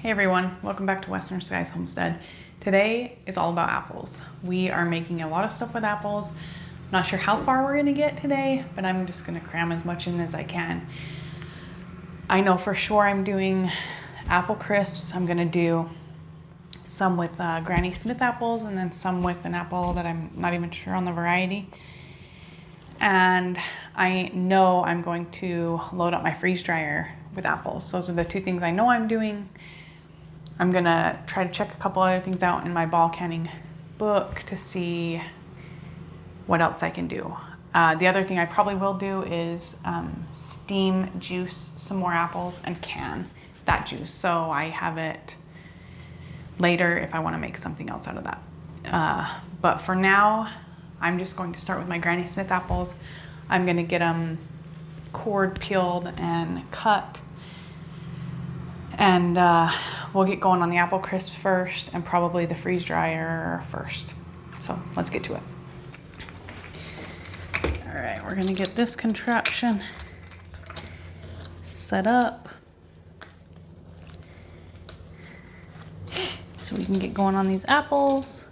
Hey everyone, welcome back to Western Skies Homestead. Today is all about apples. We are making a lot of stuff with apples. Not sure how far we're gonna get today, but I'm just gonna cram as much in as I can. I know for sure I'm doing apple crisps. I'm gonna do some with Granny Smith apples and then some with an apple that I'm not even sure on the variety. And I know I'm going to load up my freeze dryer with apples. Those are the two things I know I'm doing. I'm gonna try to check a couple other things out in my ball canning book to see what else I can do. The other thing I probably will do is steam juice some more apples and can that juice, so I have it later if I want to make something else out of that. But for now, I'm just going to start with my Granny Smith apples. I'm gonna get them cored, peeled, and cut. And we'll get going on the apple crisp first and probably the freeze dryer first. So let's get to it. All right, we're gonna get this contraption set up so we can get going on these apples.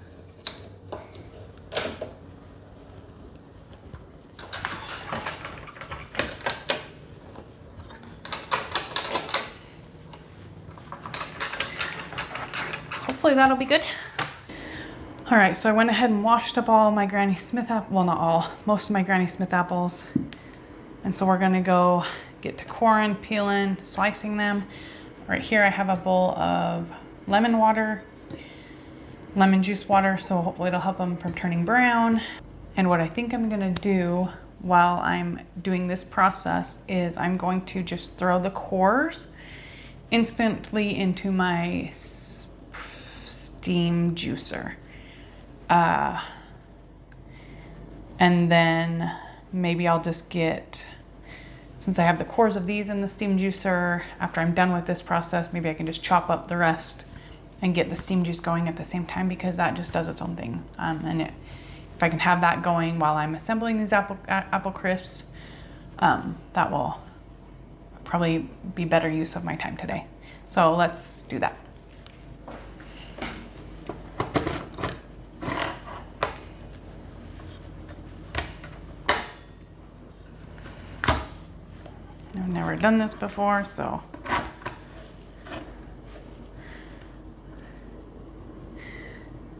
Hopefully that'll be good. All right, so I went ahead and washed up all my Granny Smith apples, well, not all, most of my Granny Smith apples. And so we're gonna go get to coring, peeling, slicing them. Right here I have a bowl of lemon water, lemon juice water, so hopefully it'll help them from turning brown. And what I think I'm gonna do while I'm doing this process is I'm going to just throw the cores instantly into my steam juicer. And then maybe I'll just get, since I have the cores of these in the steam juicer, after I'm done with this process, maybe I can just chop up the rest and get the steam juice going at the same time, because that just does its own thing. If I can have that going while I'm assembling these apple crisps, that will probably be better use of my time today. So let's do that. I've never done this before, so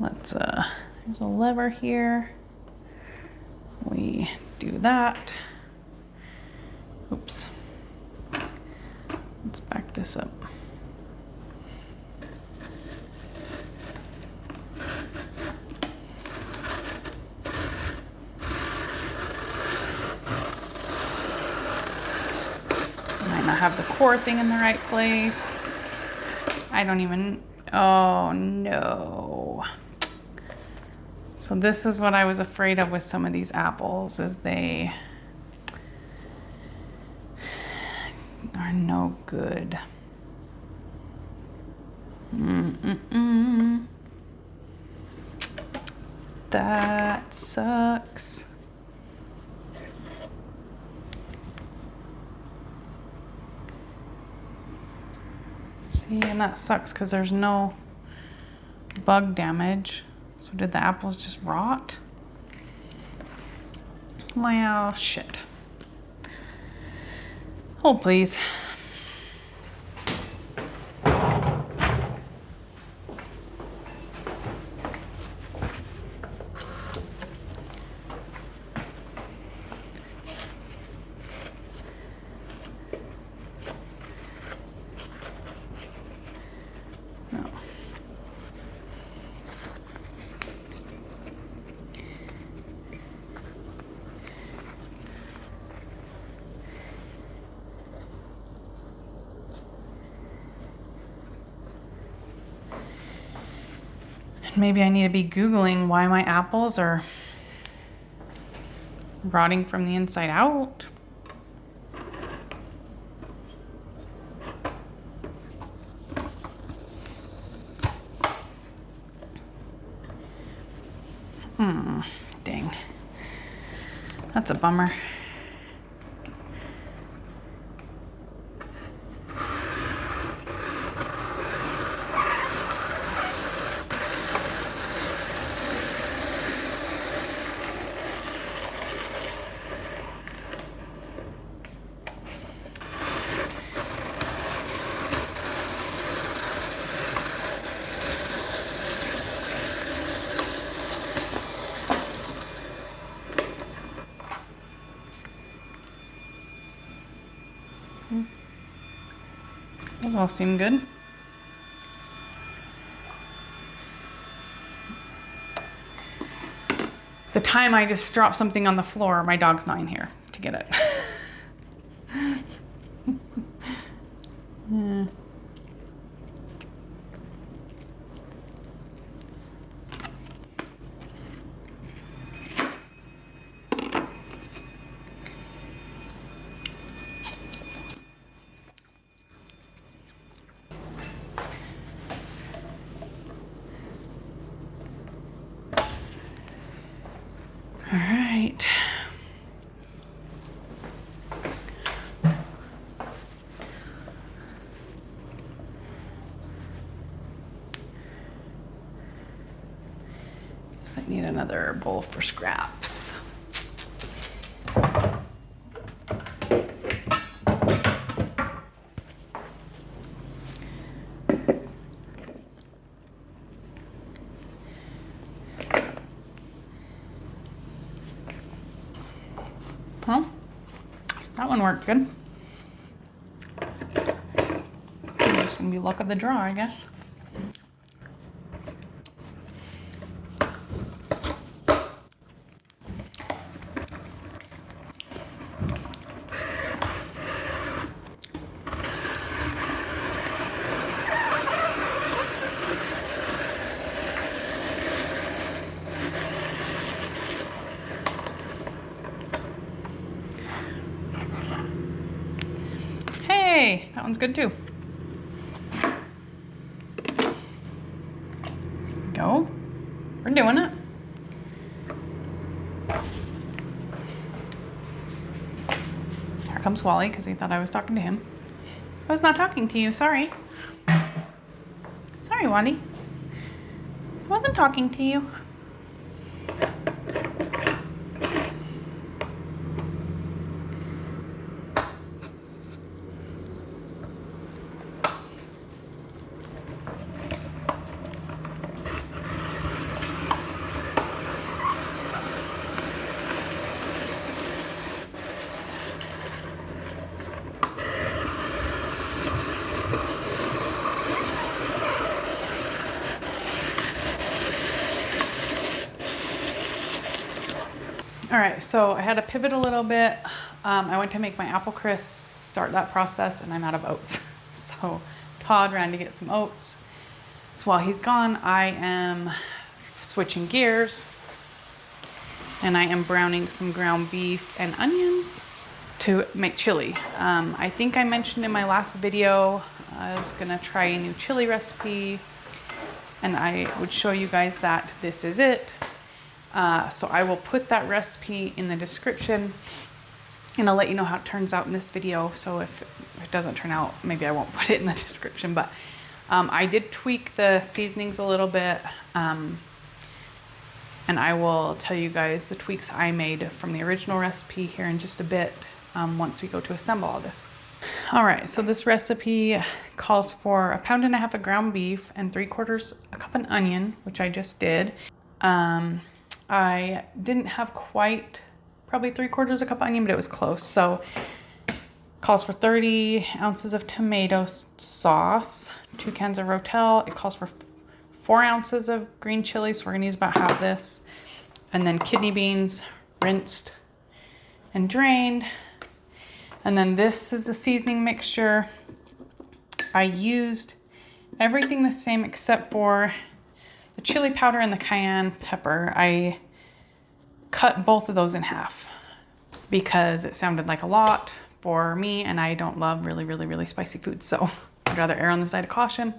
let's, there's a lever here. We do that. Oops. Let's back this up. Have the core thing in the right place. I don't even, oh no. So this is what I was afraid of with some of these apples, is they are no good. That sucks. See, and that sucks because there's no bug damage. So did the apples just rot? Well, shit. Hold please. Maybe I need to be Googling why my apples are rotting from the inside out. Dang. That's a bummer. Those all seem good. The time I just drop something on the floor, my dog's not in here to get it. Yeah. All right. Guess I need another bowl for scraps. Well, that one worked good. It's just gonna be luck of the draw, I guess. Hey, that one's good too. Go. We're doing it. Here comes Wally because he thought I was talking to him. I was not talking to you, sorry. Sorry, Wally. I wasn't talking to you. All right, so I had to pivot a little bit. I went to make my apple crisp, start that process, and I'm out of oats. So Todd ran to get some oats. So while he's gone, I am switching gears and I am browning some ground beef and onions to make chili. I think I mentioned in my last video, I was gonna try a new chili recipe and I would show you guys that this is it. So I will put that recipe in the description and I'll let you know how it turns out in this video. So if it doesn't turn out, maybe I won't put it in the description, but I did tweak the seasonings a little bit. And I will tell you guys the tweaks I made from the original recipe here in just a bit once we go to assemble all this. All right, so this recipe calls for 1.5 pounds of ground beef and 3/4 cup of onion, which I just did. I didn't have quite probably 3/4 cup of onion, but it was close. So calls for 30 ounces of tomato sauce, 2 cans of Rotel. It calls for 4 ounces of green chili, so we're gonna use about half this. And then kidney beans, rinsed and drained. And then this is the seasoning mixture. I used everything the same except for the chili powder and the cayenne pepper. I cut both of those in half because it sounded like a lot for me and I don't love really spicy food. So I'd rather err on the side of caution.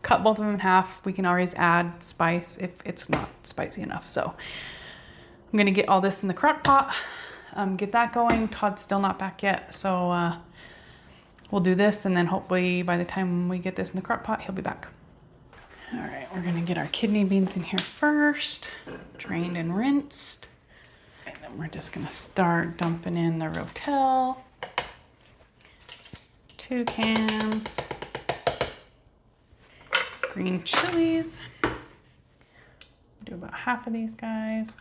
Cut both of them in half. We can always add spice if it's not spicy enough. So I'm gonna get all this in the crock pot, get that going. Todd's still not back yet. So we'll do this and then hopefully by the time we get this in the crock pot, he'll be back. All right, we're gonna get our kidney beans in here first, drained and rinsed. And then we're just gonna start dumping in the Rotel. 2 cans. Green chilies. Do about half of these guys.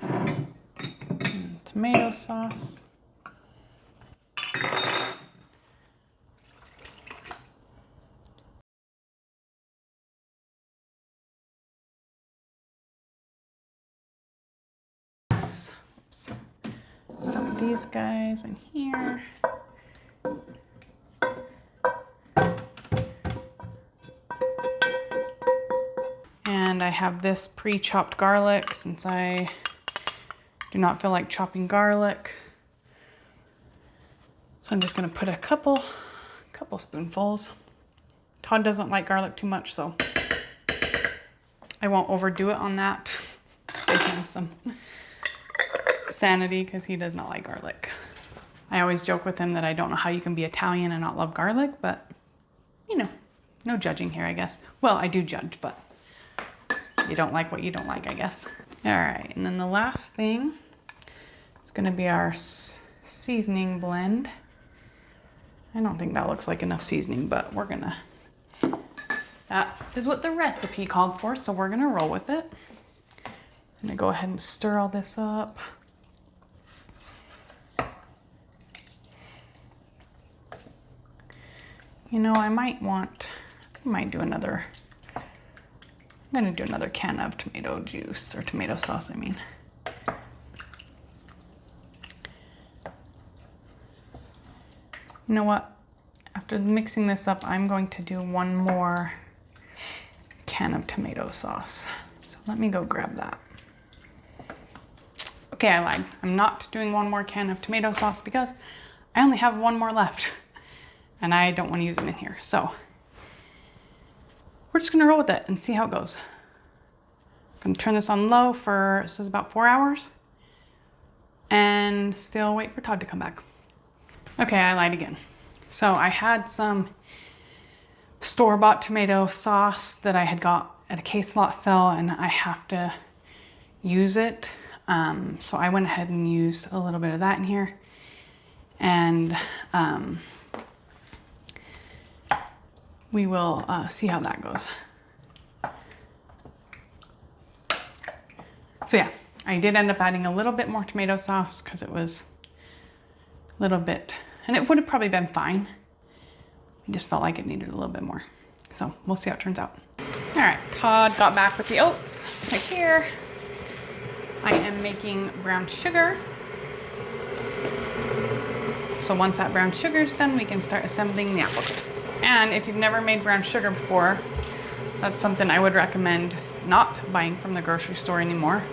And tomato sauce. Dump these guys in here. And I have this pre-chopped garlic since I do not feel like chopping garlic. So I'm just gonna put a couple spoonfuls. Todd doesn't like garlic too much, so I won't overdo it on that. Save him some sanity because he does not like garlic. I always joke with him that I don't know how you can be Italian and not love garlic, but you know, no judging here, I guess. Well, I do judge, but you don't like what you don't like, I guess. All right, and then the last thing is gonna be our seasoning blend. I don't think that looks like enough seasoning, but that is what the recipe called for, so we're gonna roll with it. I'm gonna go ahead and stir all this up. You know, I might do another, I'm gonna do another can of tomato juice, or tomato sauce, I mean. You know what? After mixing this up, I'm going to do one more can of tomato sauce. So let me go grab that. Okay, I lied. I'm not doing one more can of tomato sauce because I only have one more left and I don't want to use it in here. So we're just gonna roll with it and see how it goes. I'm gonna turn this on low for, so it's about 4 hours, and still wait for Todd to come back. Okay, I lied again. So I had some store-bought tomato sauce that I had got at a case lot sale, and I have to use it. So I went ahead and used a little bit of that in here. And we will see how that goes. So yeah, I did end up adding a little bit more tomato sauce because it was a little bit, and it would have probably been fine. I just felt like it needed a little bit more. So we'll see how it turns out. All right, Todd got back with the oats right here. I am making brown sugar. So once that brown sugar is done, we can start assembling the apple crisps. And if you've never made brown sugar before, that's something I would recommend not buying from the grocery store anymore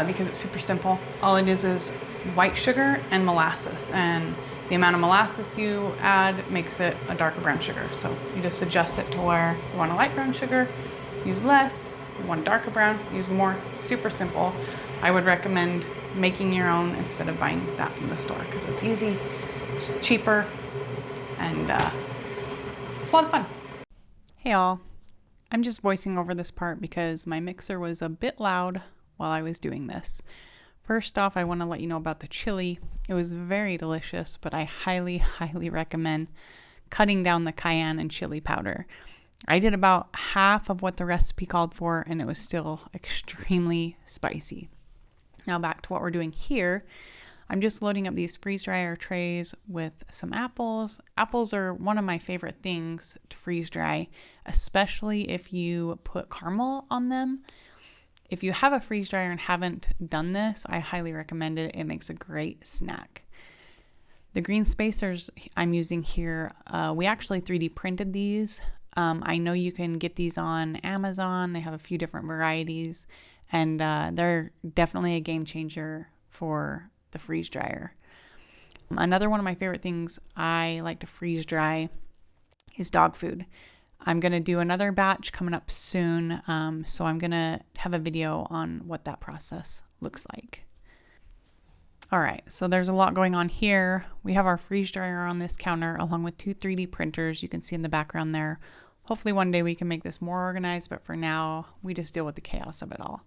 because it's super simple. All it is white sugar and molasses, and the amount of molasses you add makes it a darker brown sugar. So you just adjust it to where you want a light brown sugar, use less. You want darker brown, use more. Super simple. I would recommend making your own instead of buying that from the store because it's easy, it's cheaper, and it's a lot of fun. Hey all, I'm just voicing over this part because my mixer was a bit loud while I was doing this. First off, I want to let you know about the chili. It was very delicious, but I highly, highly recommend cutting down the cayenne and chili powder. I did about half of what the recipe called for, and it was still extremely spicy. Now back to what we're doing here. I'm just loading up these freeze dryer trays with some apples. Apples are one of my favorite things to freeze dry, especially if you put caramel on them. If you have a freeze dryer and haven't done this, I highly recommend it. It makes a great snack. The green spacers I'm using here, we actually 3D printed these. I know you can get these on Amazon. They have a few different varieties, and they're definitely a game changer for the freeze dryer. Another one of my favorite things I like to freeze dry is dog food. I'm going to do another batch coming up soon, so I'm going to have a video on what that process looks like. All right, so there's a lot going on here. We have our freeze dryer on this counter along with 2 3D printers you can see in the background there. Hopefully one day we can make this more organized, but for now we just deal with the chaos of it all.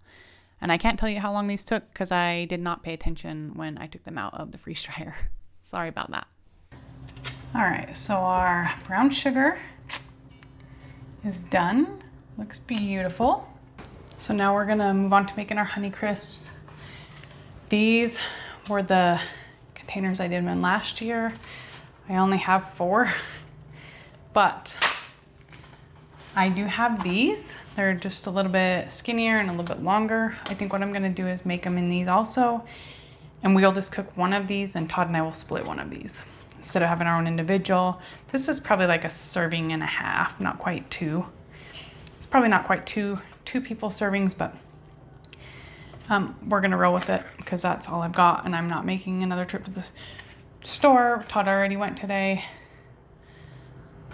And I can't tell you how long these took because I did not pay attention when I took them out of the freeze dryer. Sorry about that. All right, so our brown sugar is done. Looks beautiful. So now we're gonna move on to making our honey crisps. These were the containers I did them in last year. I only have 4, but I do have these. They're just a little bit skinnier and a little bit longer. I think what I'm gonna do is make them in these also. And we'll just cook one of these, and Todd and I will split one of these instead of having our own individual. This is probably like a serving and a half, not quite two. It's probably not quite two people servings, but we're gonna roll with it because that's all I've got, and I'm not making another trip to the store. Todd already went today.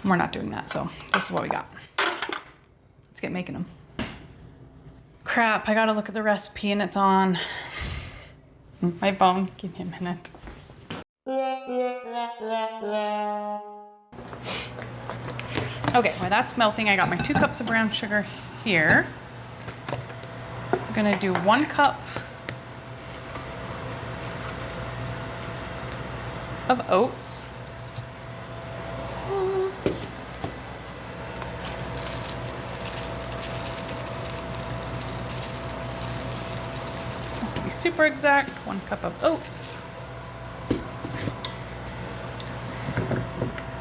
We're not doing that, so this is what we got. Let's get making them. Crap, I gotta look at the recipe and it's on my phone. Give me a minute. Okay, while that's melting, I got my 2 cups of brown sugar here. I'm gonna do 1 cup of oats. To be super exact, 1 cup of oats.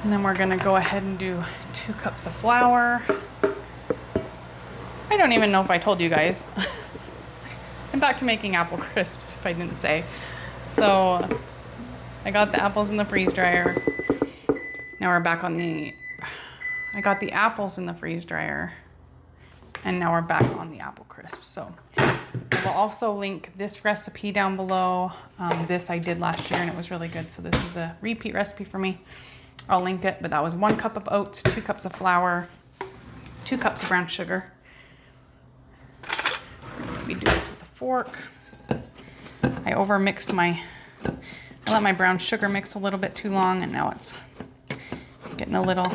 And then we're gonna go ahead and do 2 cups of flour. I don't even know if I told you guys. I'm back to making apple crisps, if I didn't say. So I got the apples in the freeze dryer. Now we're back on I got the apples in the freeze dryer, and now we're back on the apple crisps. So I will also link this recipe down below. This I did last year and it was really good. So this is a repeat recipe for me. I'll link it, but that was 1 cup of oats, 2 cups of flour, 2 cups of brown sugar. Maybe do this with a fork. I let my brown sugar mix a little bit too long, and now it's getting a little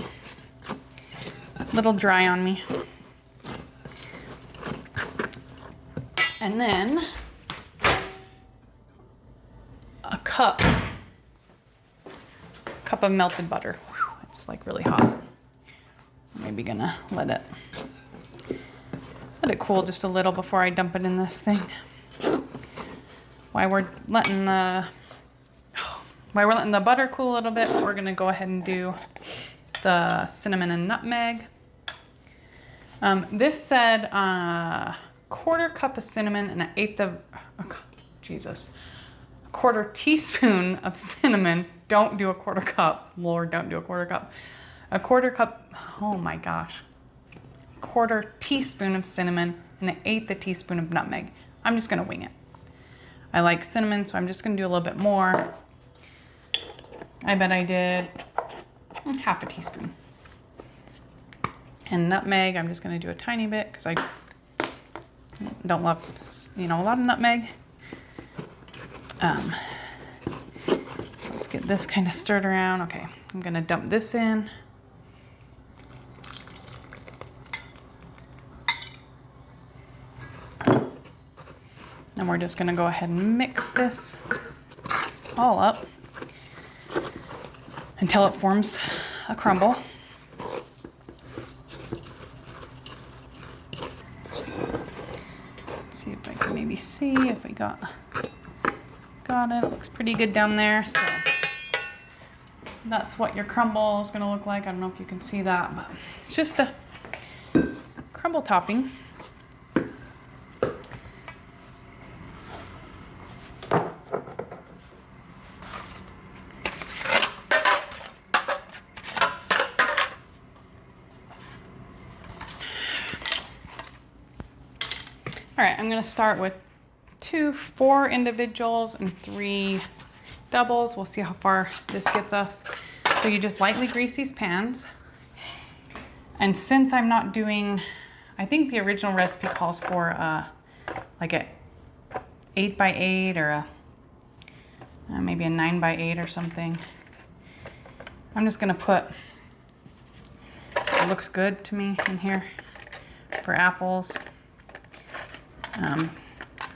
dry on me. And then a cup of melted butter. Whew, it's like really hot. Maybe gonna let it cool just a little before I dump it in this thing. While we're letting the butter cool a little bit, we're gonna go ahead and do the cinnamon and nutmeg. This said 1/4 cup of cinnamon and a quarter teaspoon of cinnamon. Don't do a 1/4 cup. Lord, don't do a 1/4 cup. A 1/4 cup, oh my gosh. 1/4 teaspoon of cinnamon and an 1/8 teaspoon of nutmeg. I'm just gonna wing it. I like cinnamon, so I'm just gonna do a little bit more. I bet I did 1/2 teaspoon. And nutmeg, I'm just gonna do a tiny bit because I don't love, a lot of nutmeg. Let's get this kind of stirred around. Okay, I'm gonna dump this in. And we're just gonna go ahead and mix this all up until it forms a crumble. Let's see if I can maybe see if we got it. It looks pretty good down there. So that's what your crumble is gonna look like. I don't know if you can see that, but it's just a crumble topping. All right, I'm gonna start with 4 individuals and 3 doubles. We'll see how far this gets us. So you just lightly grease these pans. And since I'm not doing, I think the original recipe calls for like a 8x8 or maybe a 9x8 or something. I'm just gonna put, it looks good to me in here for apples.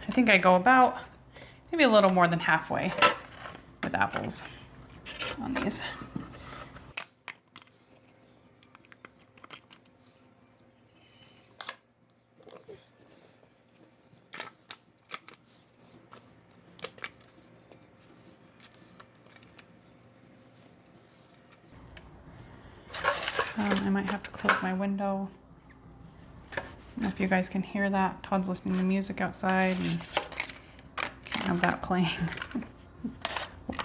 I think I go about maybe a little more than halfway with apples on these. I might have to close my window. I don't know if you guys can hear that. Todd's listening to music outside and can't have that playing.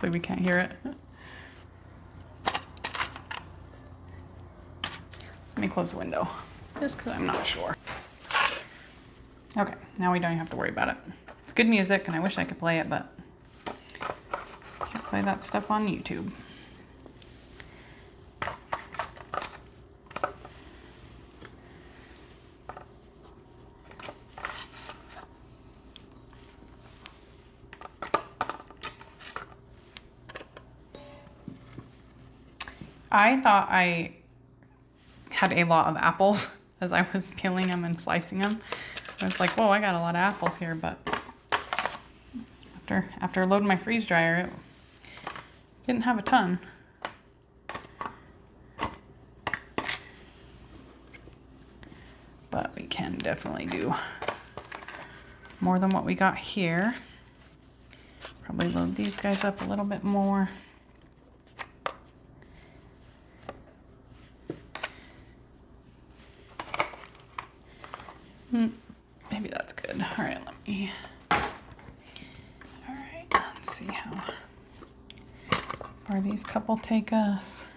Hopefully we can't hear it. Let me close the window, just because I'm not sure. Okay, now we don't even have to worry about it. It's good music, and I wish I could play it, but can't play that stuff on YouTube. I thought I had a lot of apples as I was peeling them and slicing them. I was like, whoa, I got a lot of apples here, but after loading my freeze dryer, it didn't have a ton. But we can definitely do more than what we got here. Probably load these guys up a little bit more. Maybe that's good. All right, all right, let's see how far these couple take us.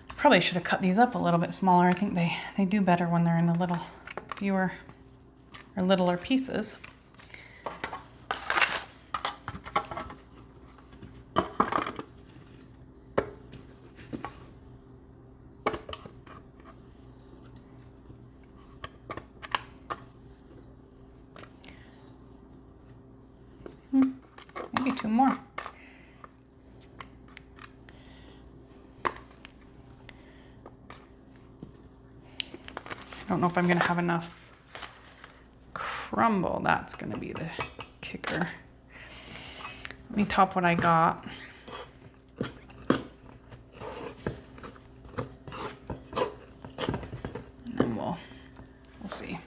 Probably should have cut these up a little bit smaller. I think they do better when they're in a little fewer or littler pieces. Maybe two more. I don't know if I'm gonna have enough crumble. That's gonna be the kicker. Let me top what I got. And then we'll see.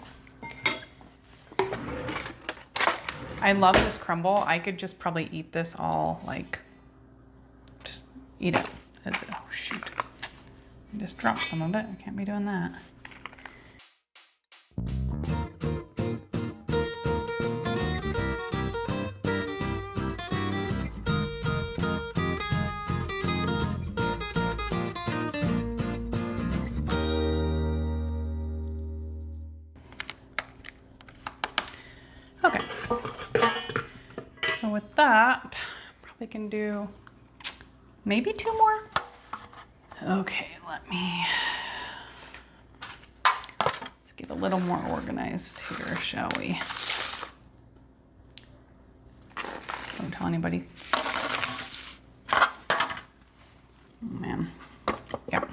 I love this crumble. I could just probably eat this all, like, just eat it. Oh shoot. I just dropped some of it. I can't be doing that. Okay, so with that, probably can do maybe two more. Okay, let's get a little more organized here, shall we? Don't tell anybody. Oh man, yep.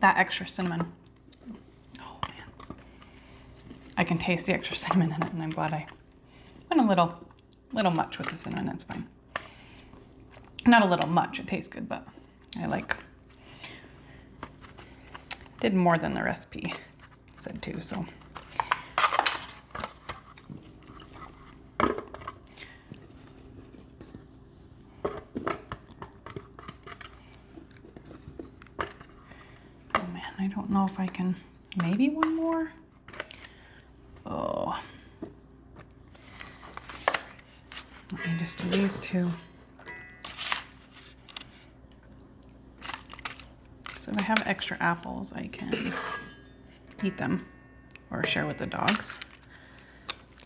That extra cinnamon. I can taste the extra cinnamon in it, and I'm glad I went a little much with the cinnamon. That's fine. Not a little much. It tastes good, but I did more than the recipe said to, so. Oh man, I don't know if I can. Maybe one more. Oh, let me just do these two. So if I have extra apples, I can eat them or share with the dogs.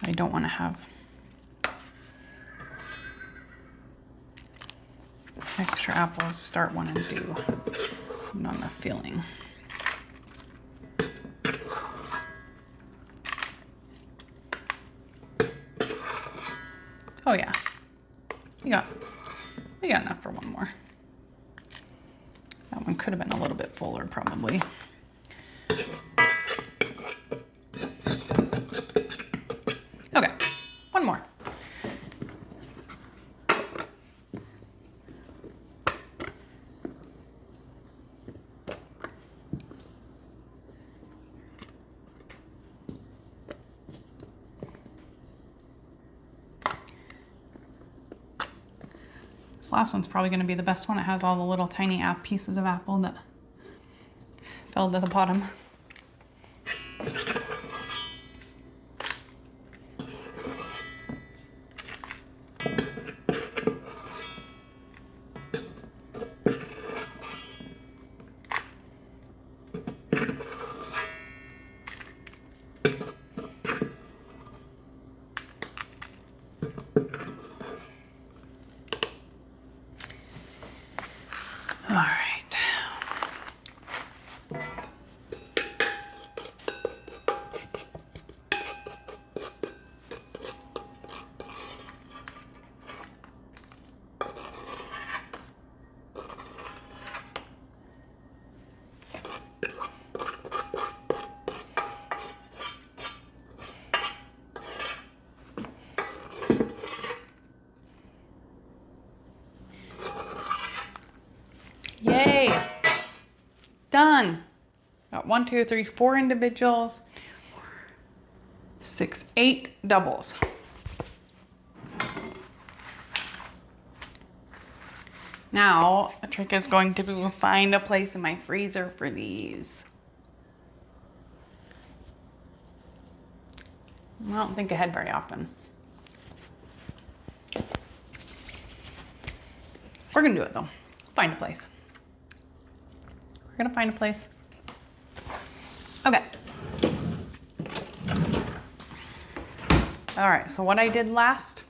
I don't want to have extra apples, start one and do not enough filling. Oh yeah, we got enough for one more. That one could have been a little bit fuller probably. Okay, one more. This last one's probably going to be the best one. It has all the little tiny pieces of apple that fell to the bottom. got 1, 2, 3, 4 individuals, 6, 8 doubles. Now, the trick is going to be to find a place in my freezer for these. I don't think ahead very often. We're gonna do it though. Find a place. We're gonna find a place. Okay. All right, so what I did last,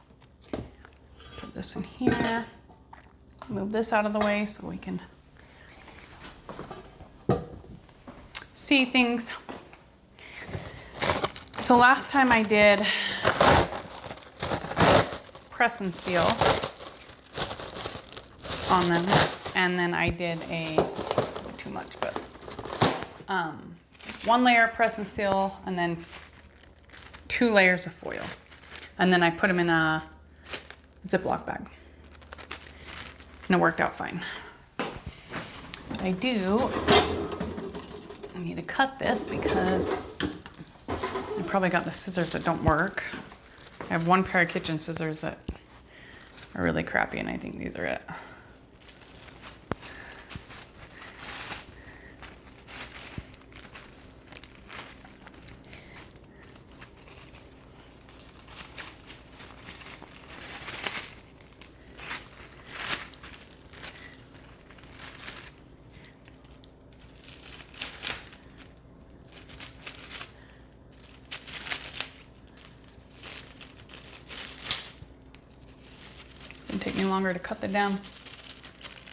put this in here, move this out of the way so we can see things. So last time I did press and seal on them, and then I did too much, but 1 layer of press and seal, and then 2 layers of foil, and then I put them in a Ziploc bag, and it worked out fine. What I need to cut this because I probably got the scissors that don't work. I have 1 pair of kitchen scissors that are really crappy, and I think these are it. It'd take me longer to cut the down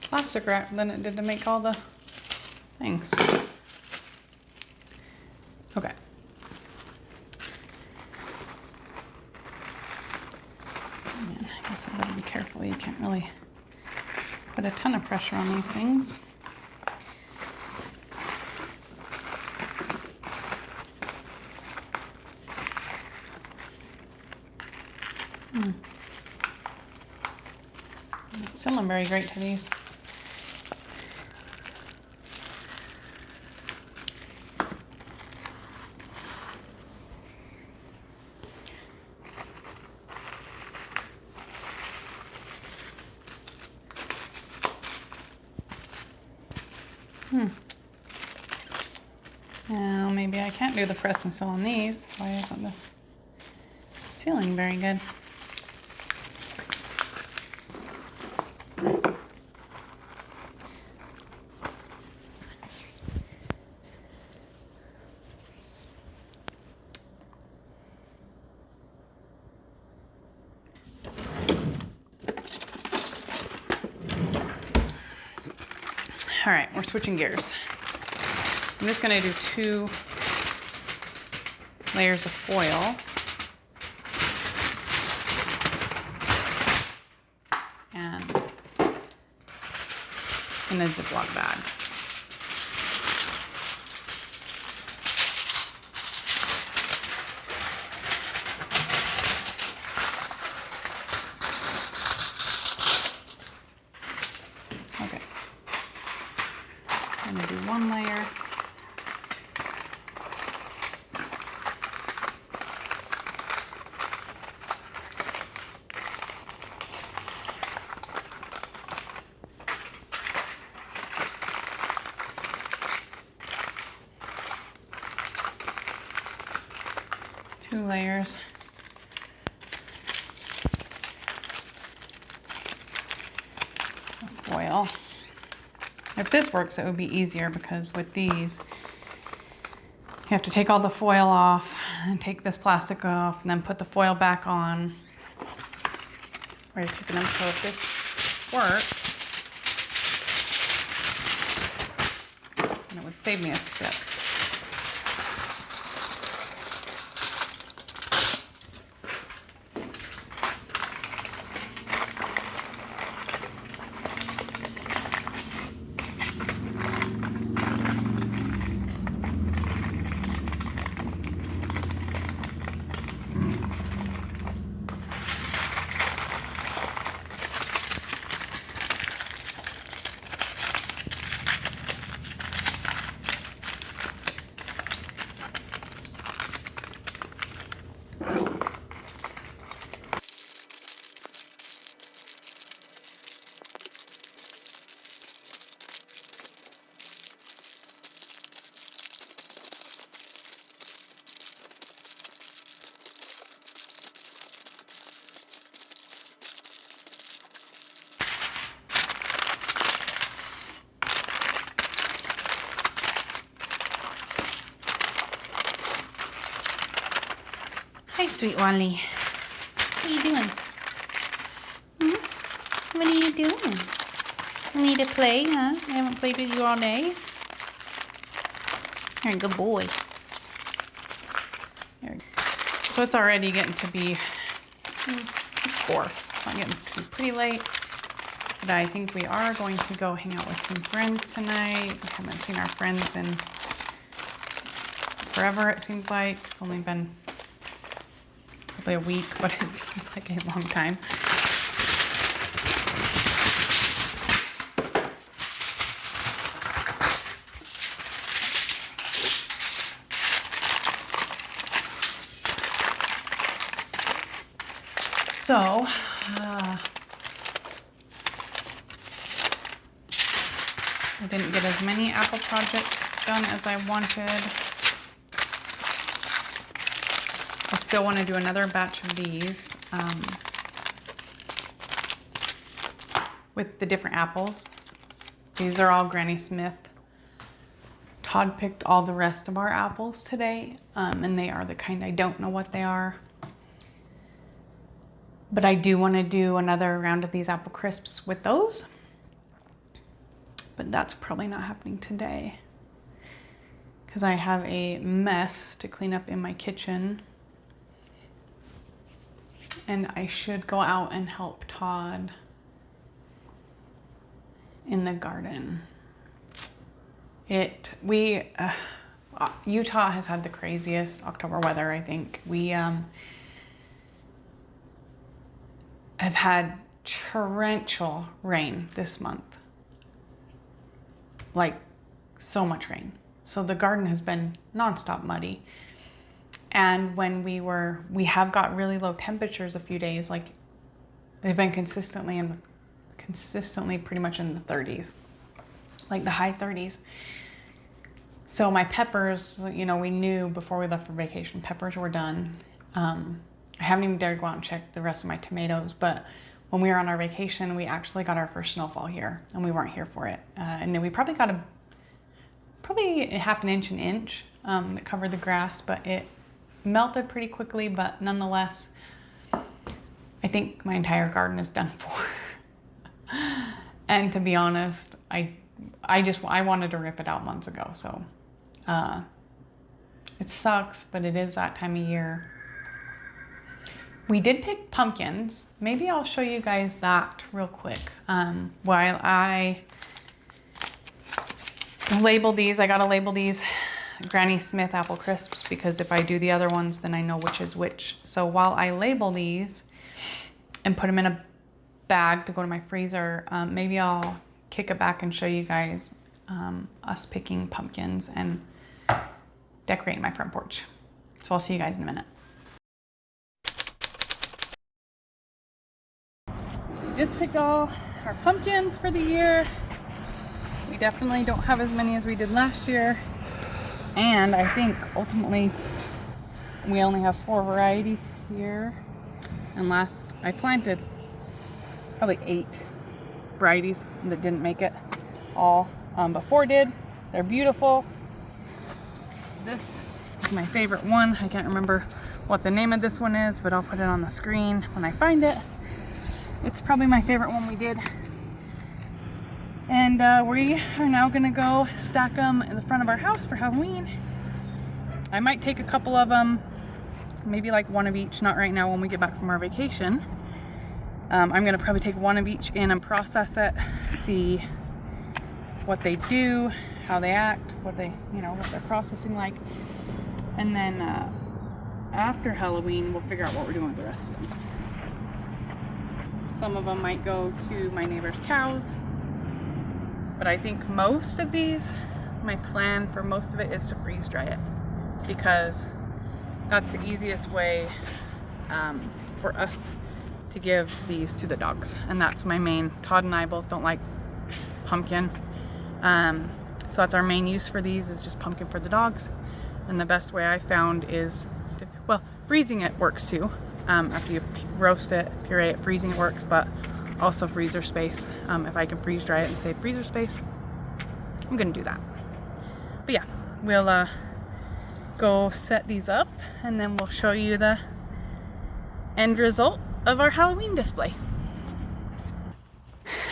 plastic wrap than it did to make all the things. Okay. Man, I guess I better be careful. You can't really put a ton of pressure on these things. It's still very great to these. Now maybe I can't do the press and seal on these. Why isn't this sealing very good? All right, we're switching gears. I'm just gonna do 2 layers of foil. And in a Ziploc bag. Okay. I'm gonna do 1 layer. Two layers. Of foil. If this works, it would be easier because with these, you have to take all the foil off and take this plastic off and then put the foil back on. Where you're keeping them. So if this works, then it would save me a step. Hi, sweet Wally. What are you doing? What are you doing? You need to play, huh? I haven't played with you all day. You're a good boy. So it's already getting to be, it's 4. It's not getting to be pretty late. But I think we are going to go hang out with some friends tonight. We haven't seen our friends in forever, it seems like. It's only been probably a week, but it seems like a long time. So, I didn't get as many apple projects done as I wanted. I still want to do another batch of these with the different apples. These are all Granny Smith. Todd picked all the rest of our apples today, and they are the kind I don't know what they are. But I do want to do another round of these apple crisps with those. But that's probably not happening today because I have a mess to clean up in my kitchen. And I should go out and help Todd in the garden. Utah has had the craziest October weather, I think. We have had torrential rain this month. Like so much rain. So the garden has been nonstop muddy. And when we have got really low temperatures a few days, like they've been consistently pretty much in the 30s, like the high 30s. So my peppers, you know, we knew before we left for vacation, peppers were done. I haven't even dared go out and check the rest of my tomatoes, but when we were on our vacation, we actually got our first snowfall here, and we weren't here for it. And then we probably got probably a half an inch, that covered the grass, but it melted pretty quickly. But nonetheless, I think my entire garden is done for. And to be honest, I wanted to rip it out months ago. So it sucks, but it is that time of year. We did pick pumpkins. Maybe I'll show you guys that real quick. While I label these, I gotta label these Granny Smith apple crisps because if I do the other ones, then I know which is which. So while I label these and put them in a bag to go to my freezer, maybe I'll kick it back and show you guys us picking pumpkins and decorating my front porch. So I'll see you guys in a minute. Just picked all our pumpkins for the year. We definitely don't have as many as we did last year. And I think ultimately we only have 4 varieties here. And last I planted probably 8 varieties that didn't make it all, but 4 did. They're beautiful. This is my favorite one. I can't remember what the name of this one is, but I'll put it on the screen when I find it. It's probably my favorite one we did. And we are now gonna go stack them in the front of our house for Halloween. I might take a couple of them, maybe like one of each, not right now when we get back from our vacation. I'm gonna probably take one of each in and process it, see what they do, how they act, what they're processing like. And then after Halloween, we'll figure out what we're doing with the rest of them. Some of them might go to my neighbor's cows, but I think most of these, my plan for most of it is to freeze dry it because that's the easiest way for us to give these to the dogs. And that's my main, Todd and I both don't like pumpkin. So that's our main use for these, is just pumpkin for the dogs. And the best way I found is, freezing it works too. After you roast it, puree it, freezing works, but also freezer space. If I can freeze dry it and save freezer space, I'm gonna do that. But yeah, we'll go set these up and then we'll show you the end result of our Halloween display.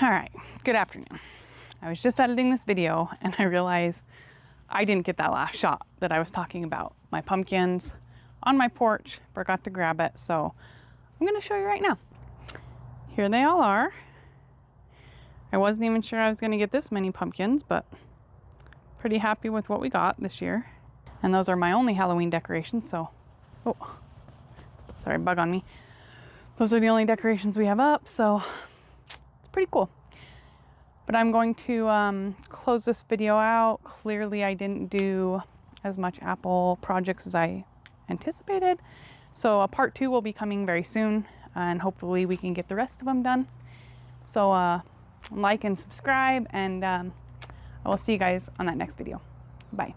All right, good afternoon. I was just editing this video and I realized I didn't get that last shot that I was talking about. My pumpkins on my porch, forgot to grab it, so I'm gonna show you right now. Here they all are. I wasn't even sure I was gonna get this many pumpkins, but pretty happy with what we got this year. And those are my only Halloween decorations, so, oh, sorry, bug on me. Those are the only decorations we have up, so it's pretty cool. But I'm going to close this video out. Clearly I didn't do as much apple projects as I anticipated. So a part 2 will be coming very soon, and hopefully we can get the rest of them done. So like and subscribe, and I will see you guys on that next video. Bye.